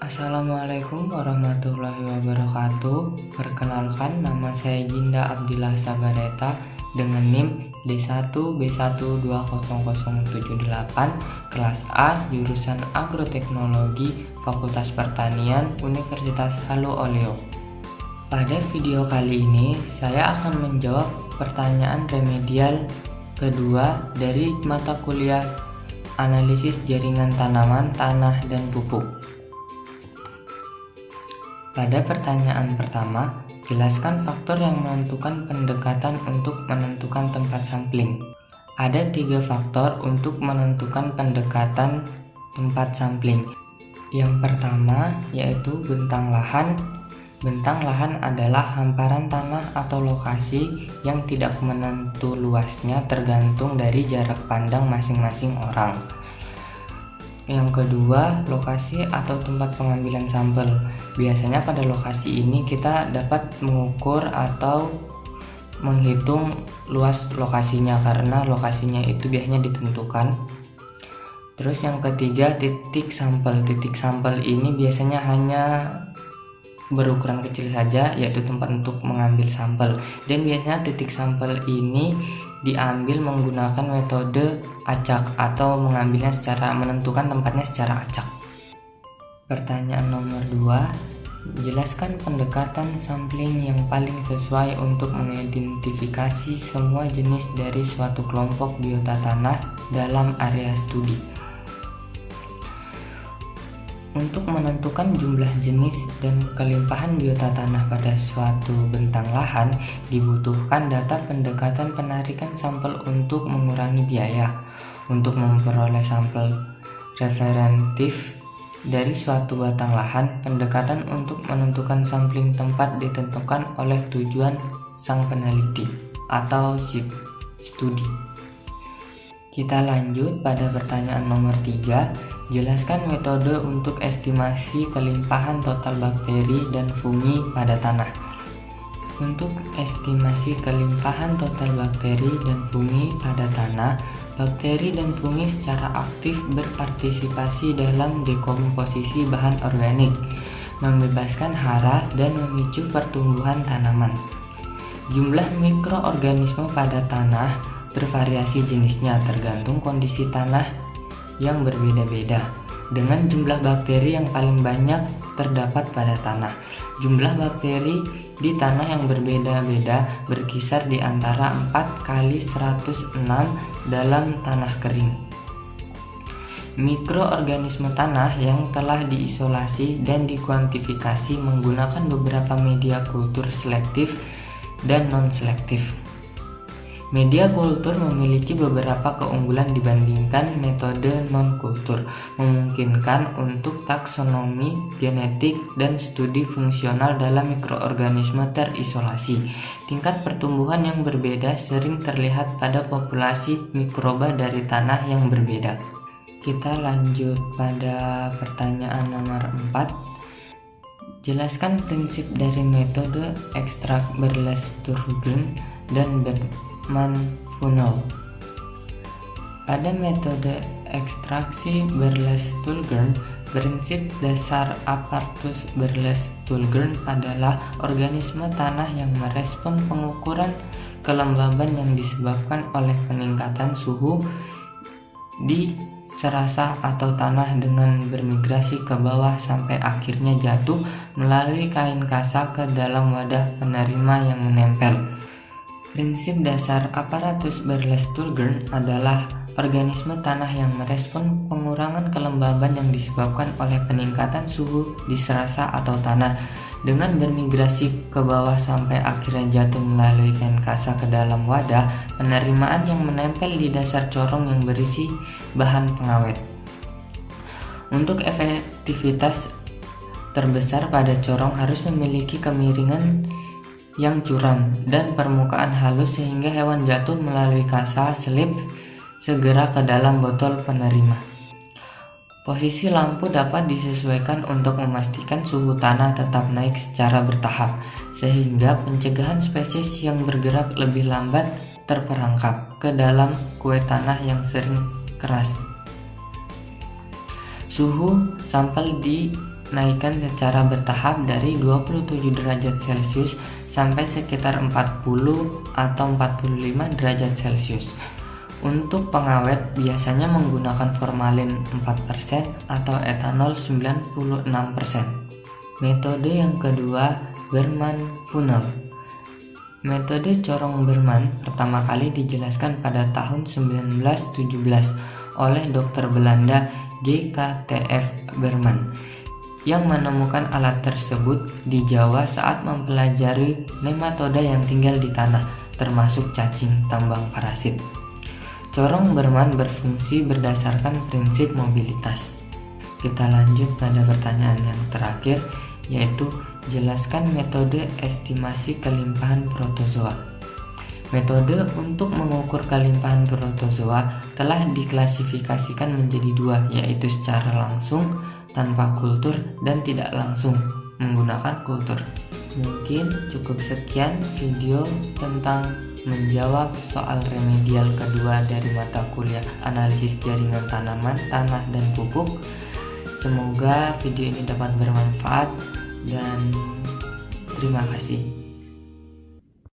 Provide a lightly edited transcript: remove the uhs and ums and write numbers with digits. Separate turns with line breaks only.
Assalamualaikum warahmatullahi wabarakatuh. Perkenalkan, nama saya Jinda Abdillah Sabareta dengan NIM D1B1200078 kelas A jurusan Agroteknologi Fakultas Pertanian Universitas Halu Oleo. Pada video kali ini saya akan menjawab pertanyaan remedial kedua dari mata kuliah Analisis Jaringan Tanaman, Tanah, dan Pupuk. Pada pertanyaan pertama, jelaskan faktor yang menentukan pendekatan untuk menentukan tempat sampling. Ada 3 faktor untuk menentukan pendekatan tempat sampling. Yang pertama yaitu bentang lahan. Bentang lahan adalah hamparan tanah atau lokasi yang tidak menentu luasnya tergantung dari jarak pandang masing-masing orang. Yang kedua, lokasi atau tempat pengambilan sampel. Biasanya pada lokasi ini kita dapat mengukur atau menghitung luas lokasinya karena lokasinya itu biasanya ditentukan. Terus yang ketiga, titik sampel. Titik sampel ini biasanya hanya berukuran kecil saja, yaitu tempat untuk mengambil sampel. Dan biasanya titik sampel ini diambil menggunakan metode acak atau mengambilnya menentukan tempatnya secara acak. Pertanyaan nomor 2, jelaskan pendekatan sampling yang paling sesuai untuk mengidentifikasi semua jenis dari suatu kelompok biota tanah dalam area studi. Untuk menentukan jumlah jenis dan kelimpahan biota tanah pada suatu bentang lahan, dibutuhkan data pendekatan penarikan sampel untuk mengurangi biaya. Untuk memperoleh sampel referentif dari suatu batang lahan, pendekatan untuk menentukan sampling tempat ditentukan oleh tujuan sang peneliti atau studi. Kita lanjut pada pertanyaan nomor 3. Jelaskan metode untuk estimasi kelimpahan total bakteri dan fungi pada tanah. Untuk estimasi kelimpahan total bakteri dan fungi pada tanah, bakteri dan fungi secara aktif berpartisipasi dalam dekomposisi bahan organik, membebaskan hara dan memicu pertumbuhan tanaman. Jumlah mikroorganisme pada tanah bervariasi jenisnya tergantung kondisi tanah yang berbeda-beda, dengan jumlah bakteri yang paling banyak terdapat pada tanah. Jumlah bakteri di tanah yang berbeda-beda berkisar di antara 4x106 dalam tanah kering. Mikroorganisme tanah yang telah diisolasi dan dikuantifikasi menggunakan beberapa media kultur selektif dan non-selektif. Media kultur memiliki beberapa keunggulan dibandingkan metode non-kultur, memungkinkan untuk taksonomi genetik dan studi fungsional dalam mikroorganisme terisolasi. Tingkat pertumbuhan yang berbeda sering terlihat pada populasi mikroba dari tanah yang berbeda. Kita lanjut pada pertanyaan nomor 4. Jelaskan prinsip dari metode ekstrak Berle-Sturgeon dan Berman-Funnell. Pada metode ekstraksi Berle-Sturgeon, prinsip dasar Aparatus Berle-Sturgeon adalah organisme tanah yang merespon pengukuran kelembaban yang disebabkan oleh peningkatan suhu di serasa atau tanah dengan bermigrasi ke bawah sampai akhirnya jatuh melalui kain kasa ke dalam wadah penerima yang menempel. Prinsip dasar Aparatus Berle-Sturgeon adalah organisme tanah yang merespon pengurangan kelembaban yang disebabkan oleh peningkatan suhu di serasa atau tanah dengan bermigrasi ke bawah sampai akhirnya jatuh melalui kain kasa ke dalam wadah penerimaan yang menempel di dasar corong yang berisi bahan pengawet. Untuk efektivitas terbesar pada corong harus memiliki kemiringan yang curam dan permukaan halus sehingga hewan jatuh melalui kasa selip segera ke dalam botol penerima. Posisi lampu dapat disesuaikan untuk memastikan suhu tanah tetap naik secara bertahap, sehingga pencegahan spesies yang bergerak lebih lambat terperangkap ke dalam kue tanah yang sering keras. Suhu sampel naikkan secara bertahap dari 27 derajat Celcius sampai sekitar 40 atau 45 derajat Celcius. Untuk pengawet biasanya menggunakan formalin 4% atau etanol 96%. Metode yang kedua, Berman-Funnell. Metode corong Berman pertama kali dijelaskan pada tahun 1917 oleh dokter Belanda GKTF Berman yang menemukan alat tersebut di Jawa saat mempelajari nematoda yang tinggal di tanah, termasuk cacing tambang parasit. Corong Berman berfungsi berdasarkan prinsip mobilitas. Kita lanjut pada pertanyaan yang terakhir, yaitu jelaskan metode estimasi kelimpahan protozoa. Metode untuk mengukur kelimpahan protozoa telah diklasifikasikan menjadi dua, yaitu secara langsung tanpa kultur dan tidak langsung menggunakan kultur. Mungkin cukup sekian video tentang menjawab soal remedial kedua dari mata kuliah analisis jaringan tanaman, tanah, dan pupuk. Semoga video ini dapat bermanfaat dan terima kasih.